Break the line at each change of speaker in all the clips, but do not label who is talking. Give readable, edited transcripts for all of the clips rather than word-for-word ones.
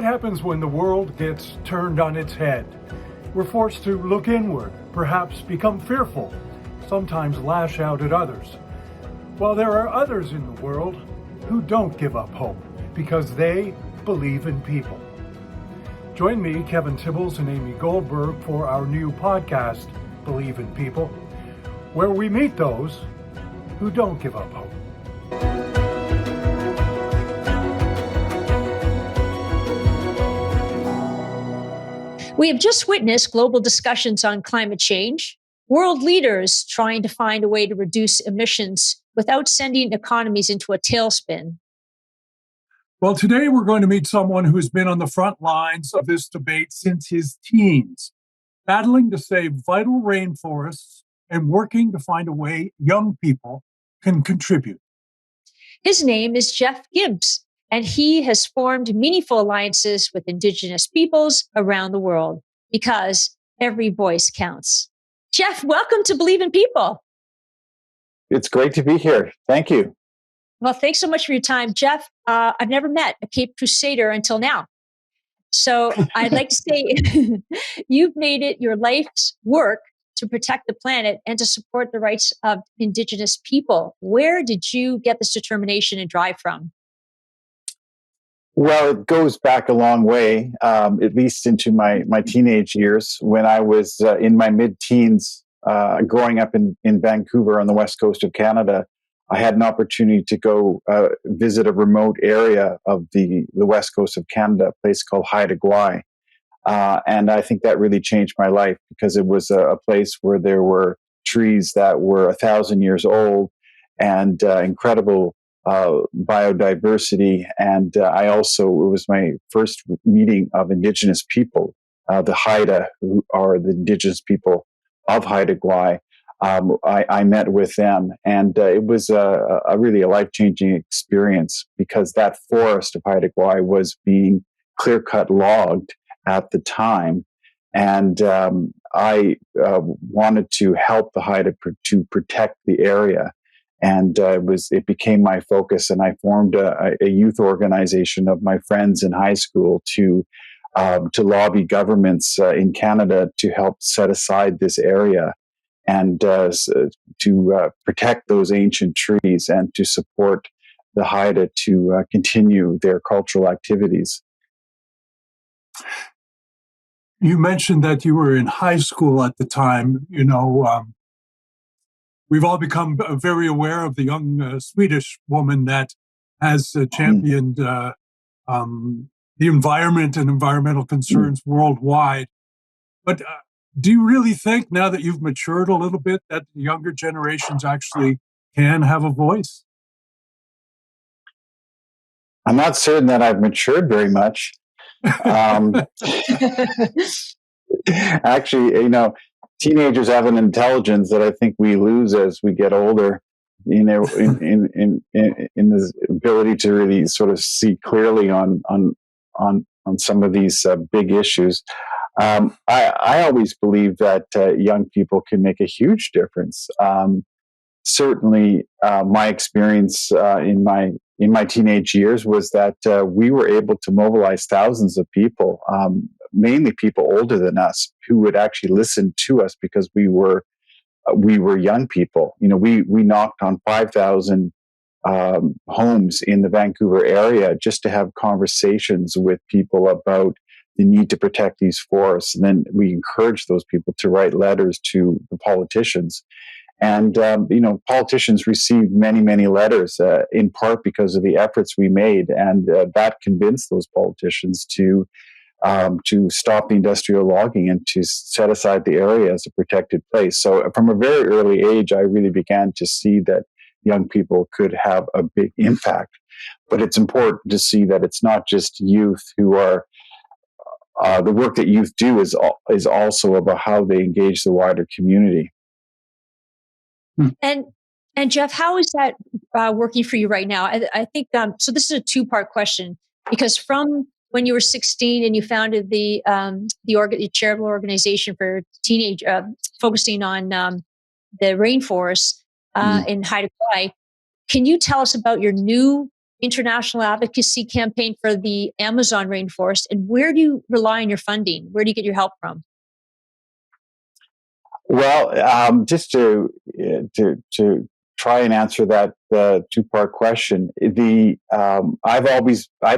What happens when the world gets turned on its head? We're forced to look inward, perhaps become fearful, sometimes lash out at others. While there are others in the world who don't give up hope because they believe in people. Join me, Kevin Tibbles and Amy Goldberg, for our new podcast, Believe in People, where we meet those who don't give up hope.
We have just witnessed global discussions on climate change, world leaders trying to find a way to reduce emissions without sending economies into a tailspin.
Well, today we're going to meet someone who's been on the front lines of this debate since his teens, battling to save vital rainforests and working to find a way young people can contribute.
His name is Jeff Gibbs, and he has formed meaningful alliances with indigenous peoples around the world because every voice counts. Jeff, welcome to Believe in People.
It's great to be here. Thank you.
Well, thanks so much for your time. Jeff, I've never met a Cape Crusader until now. So I'd like to say you've made it your life's work to protect the planet and to support the rights of indigenous people. Where did you get this determination and drive from?
Well, it goes back a long way, at least into my teenage years when I was in my mid-teens, growing up in Vancouver on the west coast of Canada. I had an opportunity to go visit a remote area of the west coast of Canada, a place called Haida Gwaii. And I think that really changed my life because it was a place where there were trees that were 1,000 years old and incredible biodiversity. And it was my first meeting of indigenous people, the Haida, who are the indigenous people of Haida Gwaii. I met with them, and it was really a life-changing experience because that forest of Haida Gwaii was being clear-cut logged at the time, and I wanted to help the Haida to protect the area, and it became my focus, and I formed a youth organization of my friends in high school to lobby governments in Canada to help set aside this area and to protect those ancient trees and to support the Haida to continue their cultural activities.
You mentioned that you were in high school at the time. We've all become very aware of the young Swedish woman that has championed the environment and environmental concerns worldwide. But do you really think, now that you've matured a little bit, that the younger generations actually can have a voice?
I'm not certain that I've matured very much. Actually, teenagers have an intelligence that I think we lose as we get older. In this ability to really sort of see clearly on some of these big issues. I always believe that young people can make a huge difference. Certainly, my experience in my teenage years was that we were able to mobilize thousands of people, mainly people older than us, who would actually listen to us because we were young people. We knocked on 5,000 homes in the Vancouver area just to have conversations with people about the need to protect these forests. And then we encouraged those people to write letters to the politicians. And, politicians received many, many letters, in part because of the efforts we made. And that convinced those politicians to stop the industrial logging and to set aside the area as a protected place. So from a very early age, I really began to see that young people could have a big impact. But it's important to see that it's not just youth who are the work that youth do is also about how they engage the wider community.
And Jeff, how is that working for you right now? I think so. This is a two-part question because from when you were 16 and you founded the charitable organization for teenage, focusing on the rainforests in Haida Gwaii, can you tell us about your new international advocacy campaign for the Amazon rainforest. And where do you rely on your funding? Where do you get your help from?
Well, just to try and answer that two-part question, I've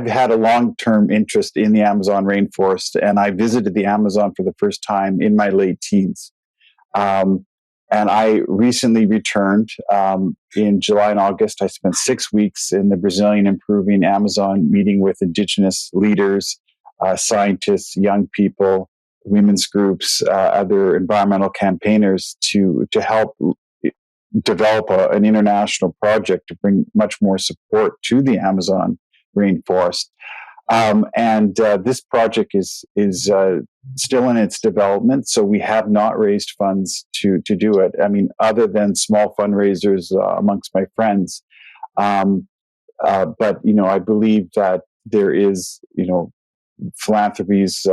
had a long-term interest in the Amazon rainforest, and I visited the Amazon for the first time in my late teens. And I recently returned in July and August. I spent 6 weeks in the Brazilian improving Amazon, meeting with indigenous leaders, scientists, young people, women's groups, other environmental campaigners to help develop an international project to bring much more support to the Amazon rainforest. And this project is still in its development, so we have not raised funds to do it. I mean, other than small fundraisers amongst my friends. But I believe that there is philanthropies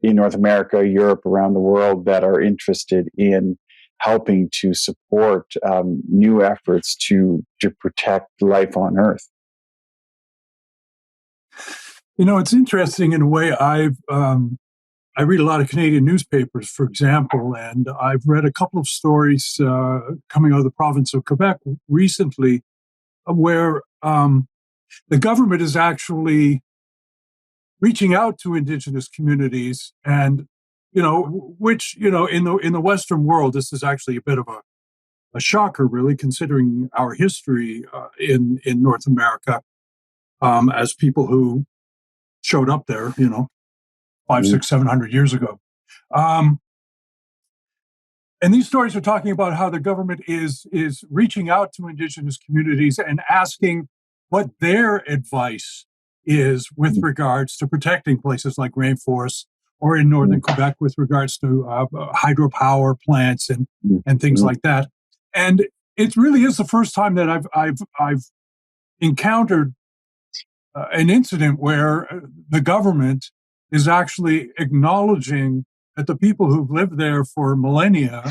in North America, Europe, around the world that are interested in helping to support new efforts to protect life on Earth.
It's interesting in a way. I read a lot of Canadian newspapers, for example, and I've read a couple of stories coming out of the province of Quebec recently, where the government is actually reaching out to Indigenous communities, and which in the Western world, this is actually a bit of a shocker, really, considering our history in North America as people who showed up there, 500, 600, 700 years ago. And these stories are talking about how the government is reaching out to Indigenous communities and asking what their advice is with regards to protecting places like rainforests, or in northern Quebec with regards to hydropower plants and things like that. And it really is the first time that I've encountered an incident where the government is actually acknowledging that the people who've lived there for millennia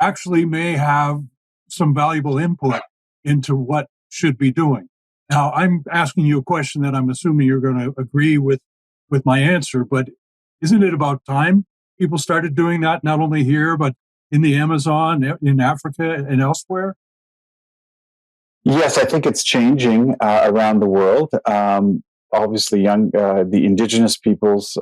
actually may have some valuable input into what should be doing. Now, I'm asking you a question that I'm assuming you're going to agree with my answer, but isn't it about time people started doing that, not only here, but in the Amazon, in Africa, and elsewhere?
Yes, I think it's changing around the world. Obviously, the indigenous peoples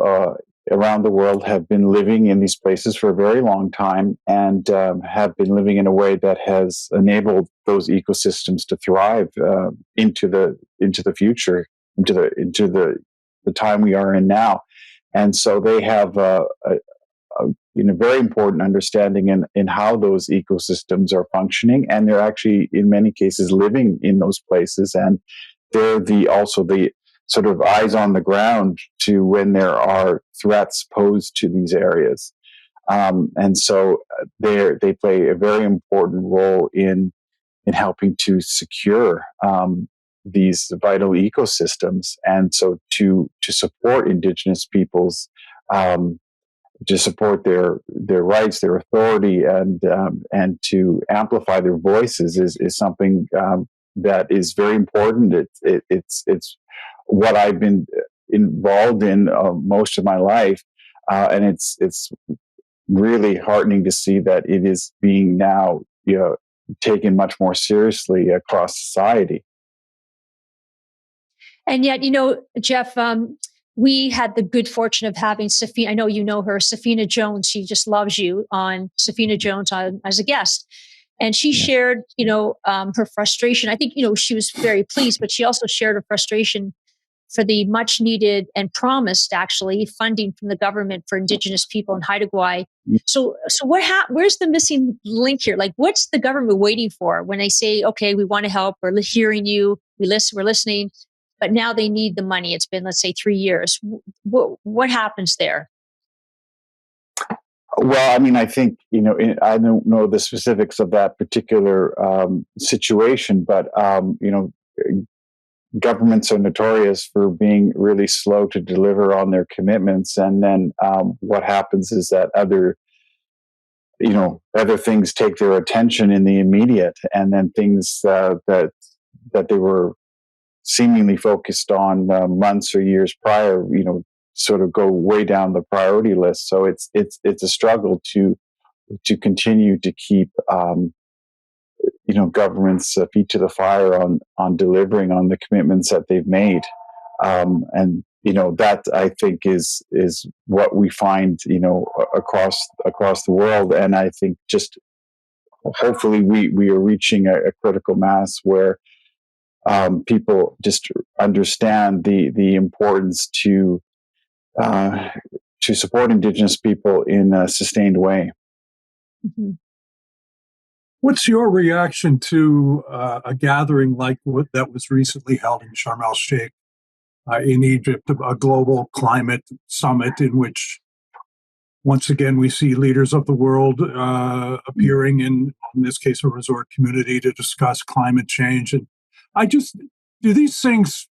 around the world have been living in these places for a very long time, and have been living in a way that has enabled those ecosystems to thrive into the future, into the time we are in now. And so they have a very important understanding in how those ecosystems are functioning, and they're actually in many cases living in those places, and they're also the sort of eyes on the ground to when there are threats posed to these areas, and so they play a very important role in helping to secure these vital ecosystems, and so to support Indigenous peoples. To support their rights, their authority, and to amplify their voices is something that is very important. It's what I've been involved in most of my life, and it's really heartening to see that it is being now taken much more seriously across society.
And yet, Jeff, we had the good fortune of having Safina. I know you know her, Safina Jones. She just loves you on Safina Jones as a guest. And she shared, her frustration. I think, she was very pleased, but she also shared her frustration for the much needed and promised, actually, funding from the government for Indigenous people in Haida Gwaii. So where's the missing link here? Like, what's the government waiting for when they say, okay, we want to help, we're hearing you, we're listening, but now they need the money? It's been, let's say, 3 years. What happens there?
Well, I mean, I think, I don't know the specifics of that particular situation, but, governments are notorious for being really slow to deliver on their commitments. And then what happens is that other things take their attention in the immediate, and then things that they were seemingly focused on months or years prior, sort of go way down the priority list. So it's a struggle to continue to keep governments' feet to the fire on delivering on the commitments that they've made, and that I think is what we find across the world. And I think just hopefully we are reaching a critical mass where people just understand the importance to support Indigenous people in a sustained way.
Mm-hmm.
What's your reaction to a gathering like that was recently held in Sharm el-Sheikh in Egypt, a global climate summit in which, once again, we see leaders of the world appearing in this case, a resort community to discuss climate change? And do these things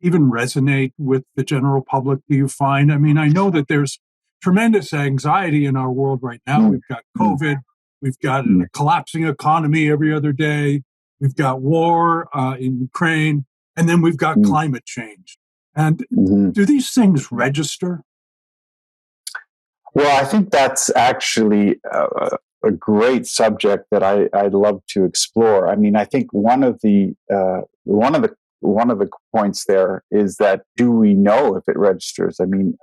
even resonate with the general public, do you find? I mean, I know that there's tremendous anxiety in our world right now. We've got COVID. We've got a collapsing economy every other day. We've got war in Ukraine. And then we've got climate change. And do these things register?
Well, I think that's actually a great subject that I'd love to explore. I mean, I think one of the points there is that, do we know if it registers? I mean,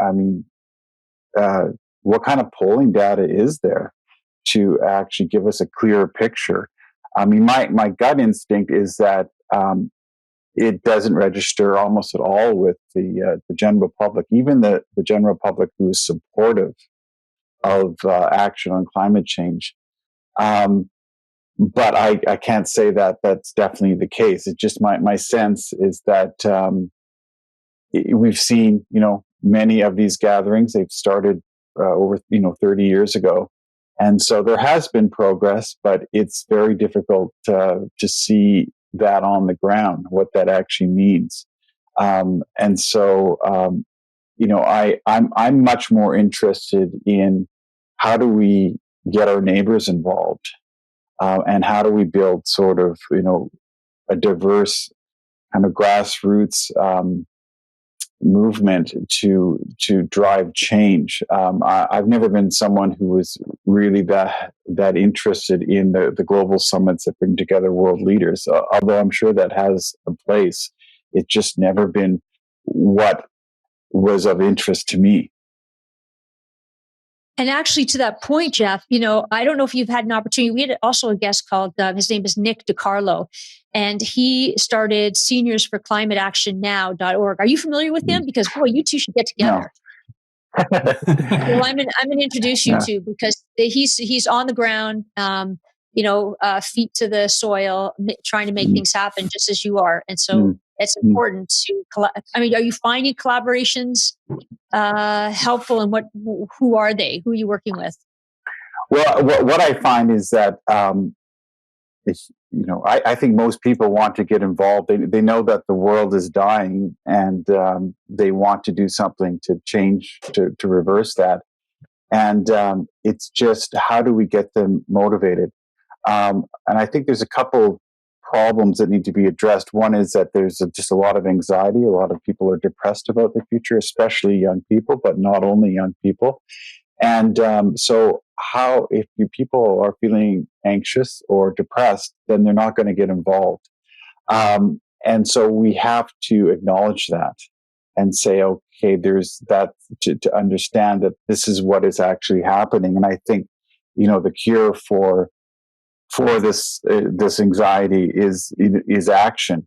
what kind of polling data is there to actually give us a clearer picture? I mean, my gut instinct is that it doesn't register almost at all with the general public, even the general public who is supportive of action on climate change. But I can't say that that's definitely the case. It's just my sense is that we've seen, many of these gatherings. They've started over 30 years ago, and so there has been progress, but it's very difficult to see that on the ground, what that actually means. And so, I'm much more interested in how do we get our neighbors involved. And how do we build sort of, a diverse kind of grassroots movement to drive change? I've never been someone who was really that interested in the global summits that bring together world leaders. Although I'm sure that has a place, it's just never been what was of interest to me.
And actually, to that point, Jeff, I don't know if you've had an opportunity. We had also a guest called, his name is Nick DiCarlo, and he started seniorsforclimateactionnow.org. Are you familiar with him? Because, boy, you two should get together.
No.
Well, I'm going to introduce you to, because he's on the ground, feet to the soil, trying to make things happen just as you are. And so it's important to, are you finding collaborations helpful, and who are they? Who are you working with?
Well, what I find is that, I think most people want to get involved. They know that the world is dying, and they want to do something to change, to reverse that. And it's just, how do we get them motivated? And I think there's a couple problems that need to be addressed. One is that there's just a lot of anxiety. A lot of people are depressed about the future, especially young people, but not only young people. And so if people are feeling anxious or depressed, then they're not going to get involved. And so we have to acknowledge that and say, okay, there's that, to understand that this is what is actually happening. And I think, the cure for this anxiety is action.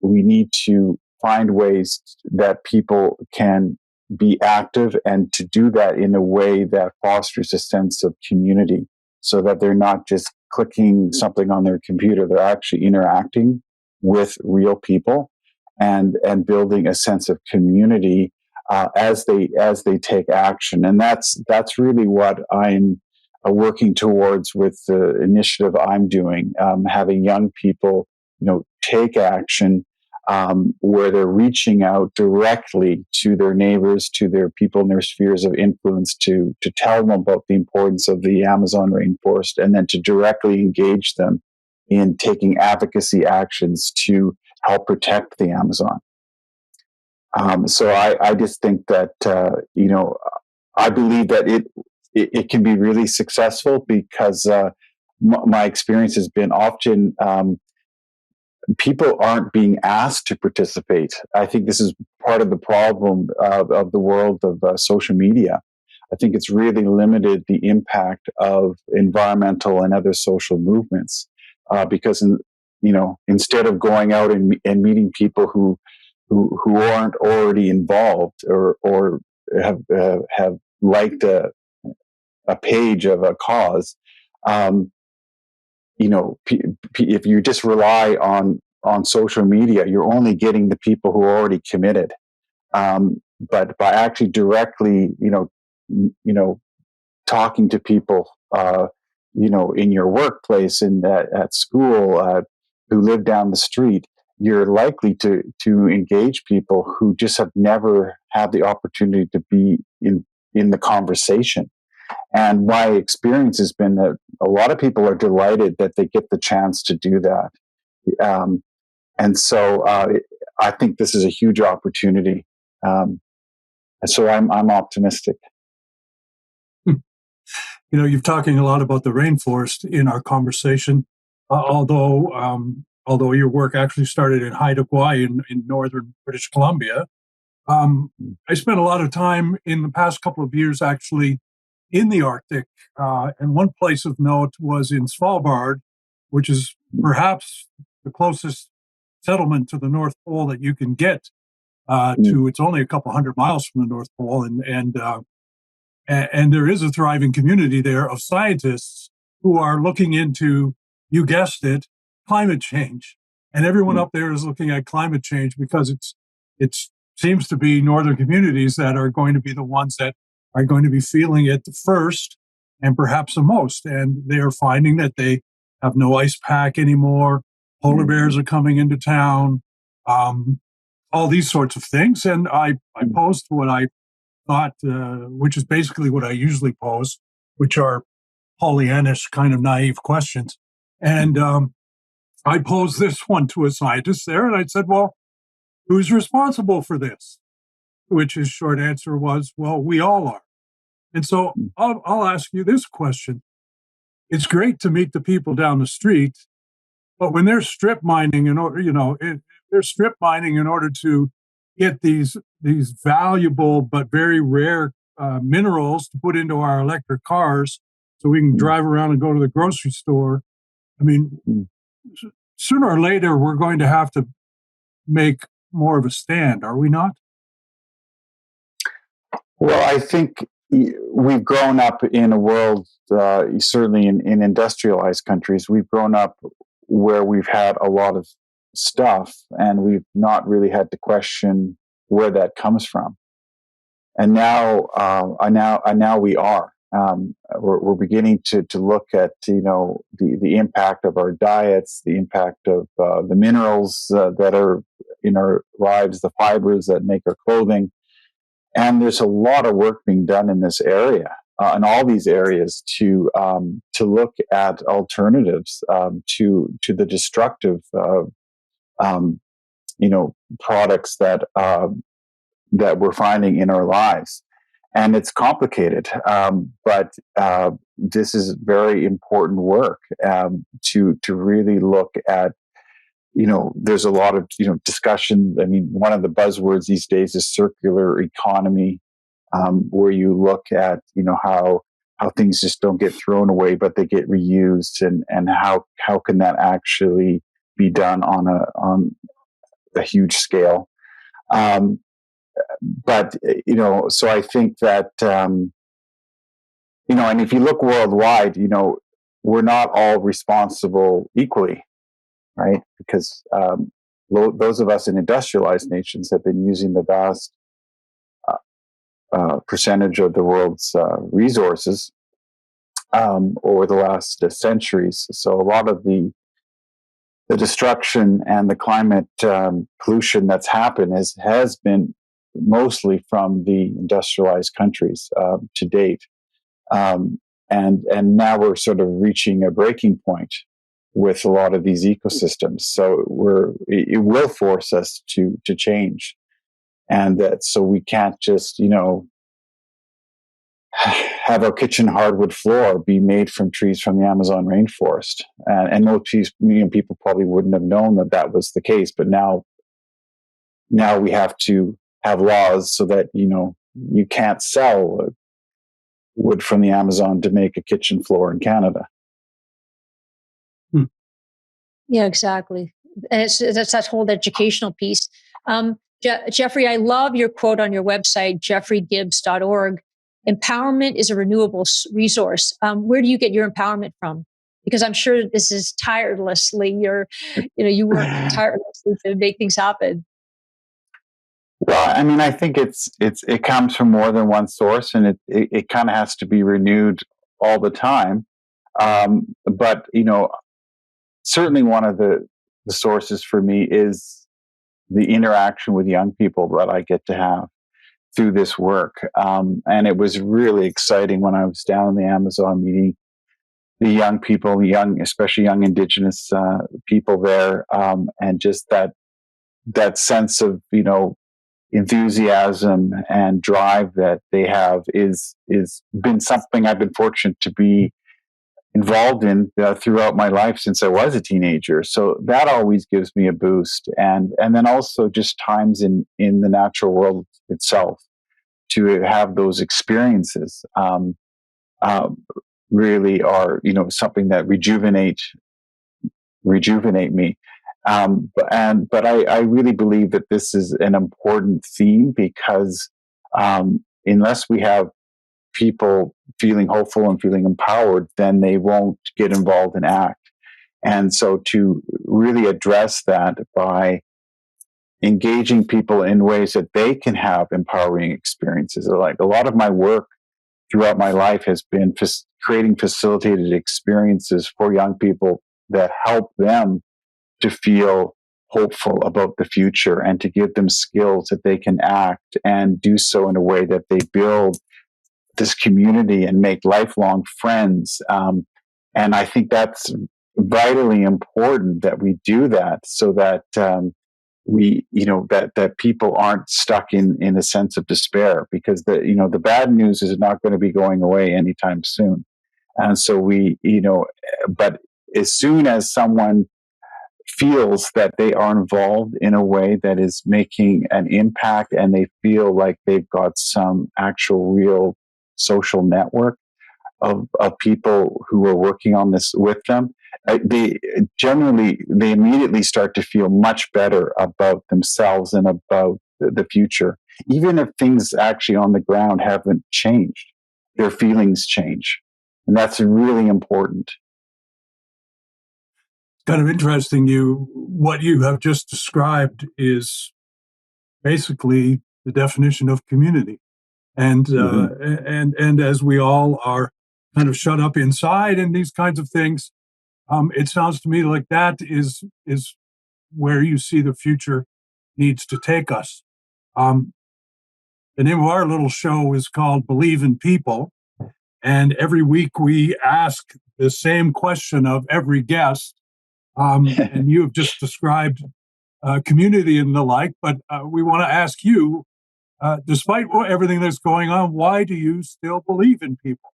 We need to find ways that people can be active, and to do that in a way that fosters a sense of community, so that they're not just clicking something on their computer. They're actually interacting with real people and building a sense of community as they take action. And that's really what I'm working towards with the initiative I'm doing, having young people, take action, where they're reaching out directly to their neighbors, to their people in their spheres of influence, to tell them about the importance of the Amazon rainforest, and then to directly engage them in taking advocacy actions to help protect the Amazon. So I just think that I believe that it can be really successful because my experience has been often people aren't being asked to participate. I think this is part of the problem of the world of social media. I think it's really limited the impact of environmental and other social movements because, instead of going out and meeting people who aren't already involved or have liked a page of a cause, if you just rely on social media, you're only getting the people who are already committed. But by actually directly, talking to people, in your workplace and at school, who live down the street, you're likely to engage people who just have never had the opportunity to be in the conversation. And my experience has been that a lot of people are delighted that they get the chance to do that. And so I think this is a huge opportunity. And so I'm optimistic.
You're talking a lot about the rainforest in our conversation, although your work actually started in Haida Gwaii in northern British Columbia. I spent a lot of time in the past couple of years actually in the Arctic, and one place of note was in Svalbard, which is perhaps the closest settlement to the North Pole that you can get to. It's only a couple hundred miles from the North Pole, and there is a thriving community there of scientists who are looking into, you guessed it, climate change. And everyone up there is looking at climate change because it seems to be northern communities that are going to be the ones that are going to be feeling it the first and perhaps the most. And they are finding that they have no ice pack anymore. Polar bears are coming into town, all these sorts of things. And I posed what I thought, which is basically what I usually pose, which are Pollyannish kind of naive questions. And I posed this one to a scientist there, and I said, well, who's responsible for this? Which his short answer was, well, we all are. And so I'll ask you this question. It's great to meet the people down the street, but when they're strip mining they're strip mining in order to get these valuable but very rare minerals to put into our electric cars so we can drive around and go to the grocery store. I mean, sooner or later, we're going to have to make more of a stand, are we not?
Well, I think we've grown up in a world, certainly in industrialized countries, we've grown up where we've had a lot of stuff and we've not really had to question where that comes from. And now we are. We're beginning to look at the impact of our diets, the impact of the minerals that are in our lives, the fibers that make our clothing, and there's a lot of work being done in this area, in all these areas, to look at alternatives to the destructive products that we're finding in our lives. And it's complicated, but this is very important work to really look at. There's a lot of discussion. I mean, one of the buzzwords these days is circular economy, where you look at how things just don't get thrown away, but they get reused, and how can that actually be done on a huge scale. But so I think that and if you look worldwide, we're not all responsible equally, right? Because those of us in industrialized nations have been using the vast percentage of the world's resources over the last centuries. So a lot of the destruction and the climate pollution that's happened has been mostly from the industrialized countries to date. And now we're sort of reaching a breaking point with a lot of these ecosystems. So it will force us to change, and that so we can't just have our kitchen hardwood floor be made from trees from the Amazon rainforest. And most people probably wouldn't have known that that was the case, but now we have to have laws so that you can't sell wood from the Amazon to make a kitchen floor in Canada.
Yeah, exactly. And that's that whole educational piece. Jeffrey, I love your quote on your website, jeffreygibbs.org. Empowerment is a renewable resource. Where do you get your empowerment from? Because I'm sure this is tirelessly. You work tirelessly to make things happen.
Well, I mean, I think it comes from more than one source, and it kind of has to be renewed all the time. But certainly one of the sources for me is the interaction with young people that I get to have through this work. And it was really exciting when I was down in the Amazon meeting the young people, especially young indigenous people there, and just that sense of enthusiasm and drive that they have is been something I've been fortunate to be involved in throughout my life since I was a teenager. So that always gives me a boost, and then also just times in the natural world itself to have those experiences really are something that rejuvenate me. But I really believe that this is an important theme because unless we have people feeling hopeful and feeling empowered, then they won't get involved and act. And so to really address that by engaging people in ways that they can have empowering experiences. Like a lot of my work throughout my life has been creating facilitated experiences for young people that help them to feel hopeful about the future and to give them skills that they can act and do so in a way that they build this community and make lifelong friends. And I think that's vitally important that we do that so that that people aren't stuck in a sense of despair, because the bad news is not going to be going away anytime soon. And so but as soon as someone feels that they are involved in a way that is making an impact and they feel like they've got some actual real social network of people who are working on this with them, they immediately start to feel much better about themselves and about the future. Even if things actually on the ground haven't changed, their feelings change. And that's really important.
Kind of interesting. What you have just described is basically the definition of community. And and as we all are kind of shut up inside and these kinds of things, it sounds to me like that is where you see the future needs to take us. The name of our little show is called Believe in People, and every week we ask the same question of every guest. And you have just described community and the like, but we want to ask you, despite everything that's going on, why do you still believe in people?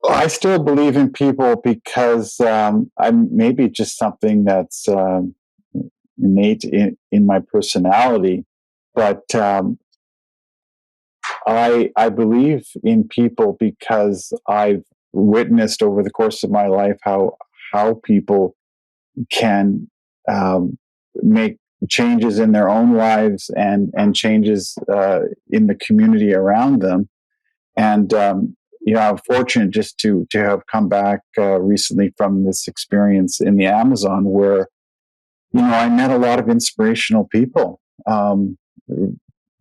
I still believe in people because I'm maybe just something that's innate in my personality, but I believe in people because I've witnessed over the course of my life how people can make changes in their own lives and changes in the community around them. And I'm fortunate just to have come back recently from this experience in the Amazon, where I met a lot of inspirational people.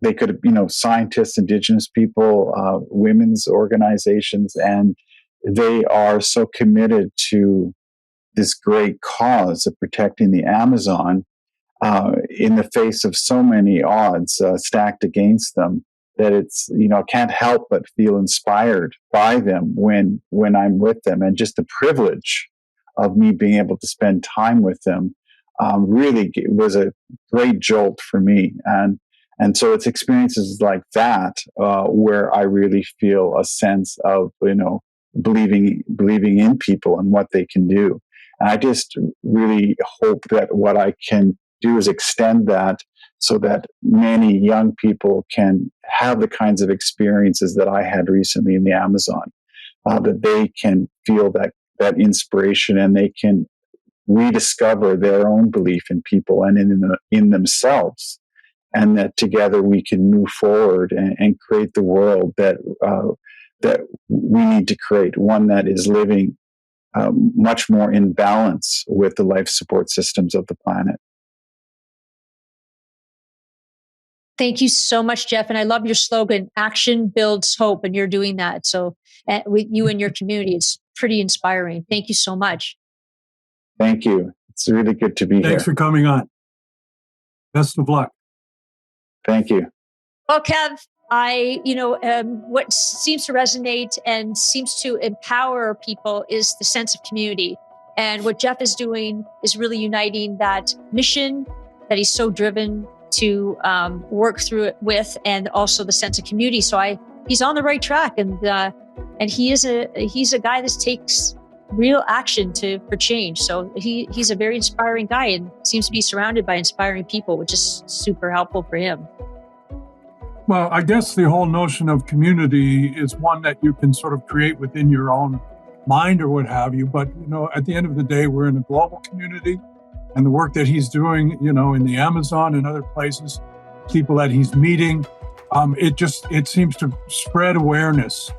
They could have, scientists, indigenous people, women's organizations, and they are so committed to this great cause of protecting the Amazon in the face of so many odds stacked against them. it's, can't help but feel inspired by them when I'm with them. And just the privilege of me being able to spend time with them really was a great jolt for me. And so it's experiences like that where I really feel a sense of, believing in people and what they can do. And I just really hope that what I can do is extend that so that many young people can have the kinds of experiences that I had recently in the Amazon, that they can feel that inspiration, and they can rediscover their own belief in people and in themselves, and that together we can move forward and create the world that we need to create, one that is living much more in balance with the life support systems of the planet.
Thank you so much, Jeff. And I love your slogan, action builds hope. And you're doing that. So with you and your community, it's pretty inspiring. Thank you so much.
Thank you. It's really good to be here.
Thanks for coming on. Best of luck.
Thank you.
Well, Kev, what seems to resonate and seems to empower people is the sense of community. And what Jeff is doing is really uniting that mission that he's so driven to work through it with, and also the sense of community. So he's on the right track, and he's a guy that takes real action for change. So he's a very inspiring guy and seems to be surrounded by inspiring people, which is super helpful for him.
Well, I guess the whole notion of community is one that you can sort of create within your own mind or what have you. But, at the end of the day, we're in a global community. And the work that he's doing, in the Amazon and other places, people that he's meeting, it seems to spread awareness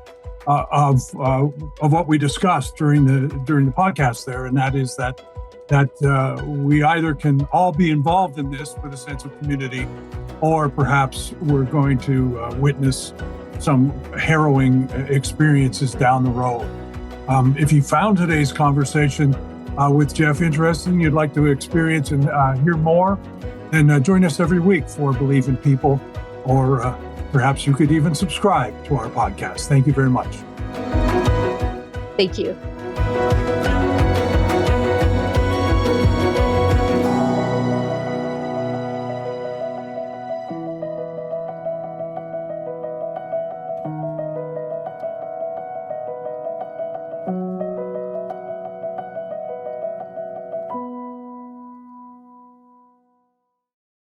of what we discussed during the podcast there, and that is that we either can all be involved in this with a sense of community, or perhaps we're going to witness some harrowing experiences down the road. If you found today's conversation with Jeff interesting, you'd like to experience and hear more, then join us every week for Believe in People, or perhaps you could even subscribe to our podcast. Thank you very much.
Thank you.